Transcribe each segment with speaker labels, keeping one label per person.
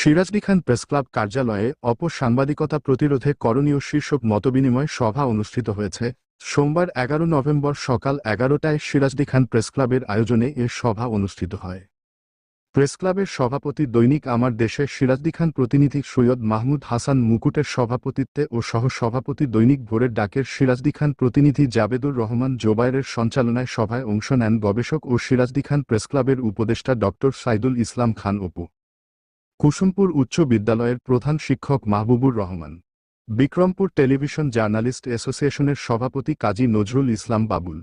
Speaker 1: সিরাজদি খান press club কার্যালয়ে অপসাংবাদিকতা প্রতিরোধে করণীয় শীর্ষক মতবিনিময় সভা অনুষ্ঠিত হয়েছে। সোমবার ১১ নভেম্বর সকাল ১১টায় সিরাজদি খান প্রেসক্লাবের আয়োজনে এ সভা অনুষ্ঠিত হয়। প্রেসক্লাবের সভাপতি দৈনিক আমার দেশে সিরাজদি খান প্রতিনিধি সৈয়দ মাহমুদ হাসান মুকুটের সভাপতিত্বে ও সহ-সভাপতি দৈনিক ভোরের ডাকের সিরাজদি খান প্রতিনিধি জাবেদুর রহমান জোবায়েরের সঞ্চালনায় সভায় অংশ নেন গবেষক ও সিরাজদি খান প্রেসক্লাবের উপদেষ্টা ড সাইদুল ইসলাম খান অপু, কুসুমপুর উচ্চ বিদ্যালয়ের প্রধান শিক্ষক মাহবুবুর রহমান, বিক্রমপুর টেলিভিশন জার্নালিস্ট অ্যাসোসিয়েশনের সভাপতি কাজী নজরুল ইসলাম বাবুল,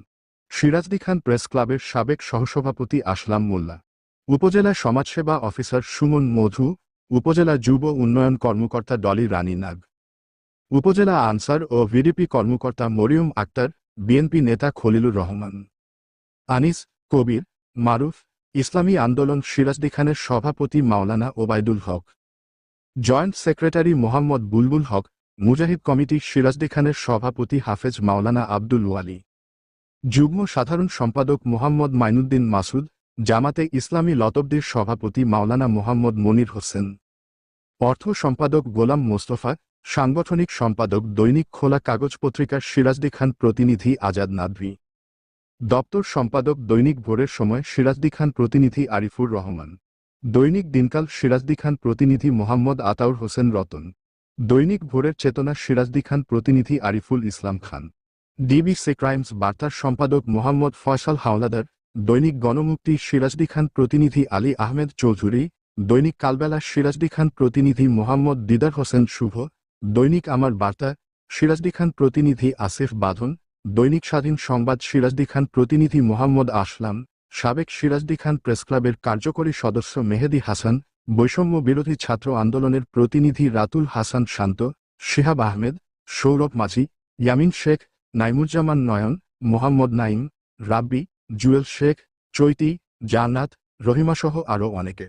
Speaker 1: সিরাজদি খান প্রেস ক্লাবের সাবেক সহসভাপতি আসলাম মোল্লা, উপজেলা সমাজসেবা অফিসার সুমন মধু, উপজেলা যুব উন্নয়ন কর্মকর্তা ডলি রানী নাগ, উপজেলা আনসার ও ভিডিপি কর্মকর্তা মরিয়ম আক্তার, বিএনপি নেতা খলিলুর রহমান, আনিস, কবির, মারুফ, ইসলামী আন্দোলন সিরাজদি খানের সভাপতি মাওলানা ওবায়দুল হক, জয়েন্ট সেক্রেটারি মোহাম্মদ বুলবুল হক, মুজাহিদ কমিটি সিরাজদি খানের সভাপতি হাফেজ মাওলানা আব্দুল ওয়ালি, যুগ্ম সাধারণ সম্পাদক মোহাম্মদ মাইনুদ্দিন মাসুদ, জামাতে ইসলামী লতবদির সভাপতি মাওলানা মোহাম্মদ মনির হোসেন, অর্থ সম্পাদক গোলাম মোস্তফা, সাংগঠনিক সম্পাদক দৈনিক খোলা কাগজ পত্রিকার সিরাজদি খান প্রতিনিধি আজাদ নাদভি, দপ্তর সম্পাদক দৈনিক ভোরের সময় সিরাজদি খান প্রতিনিধি আরিফুর রহমান, দৈনিক দিনকাল সিরাজদি খান প্রতিনিধি মোহাম্মদ আতাউর হোসেন রতন, দৈনিক ভোরের চেতনা সিরাজদি খান প্রতিনিধি আরিফুল ইসলাম খান, ডিবিসি ক্রাইমস বার্তার সম্পাদক মোহাম্মদ ফয়সাল হাওলাদার, দৈনিক গণমুক্তি সিরাজদি খান প্রতিনিধি আলী আহমেদ চৌধুরী, দৈনিক কালবেলা সিরাজদি খান প্রতিনিধি মোহাম্মদ দিদার হোসেন শুভ, দৈনিক আমার বার্তা সিরাজদি খান প্রতিনিধি আসিফ বাঁধন, দৈনিক স্বাধীন সংবাদ সিরাজদি খান প্রতিনিধি মোহাম্মদ আসলাম, সাবেক সিরাজদি খান প্রেসক্লাবের কার্যকরী সদস্য মেহেদী হাসান, বৈষম্য বিরোধী ছাত্র আন্দোলনের প্রতিনিধি রাতুল হাসান শান্ত, শিহাব আহমেদ, সৌরভ মাঝি, ইয়ামিন শেখ, নাইমুজ্জামান নয়ন, মোহাম্মদ নাইম, রাব্বি, জুয়েল শেখ, চৈতি, জান্নাত, রহিমাসহ আরও অনেকে।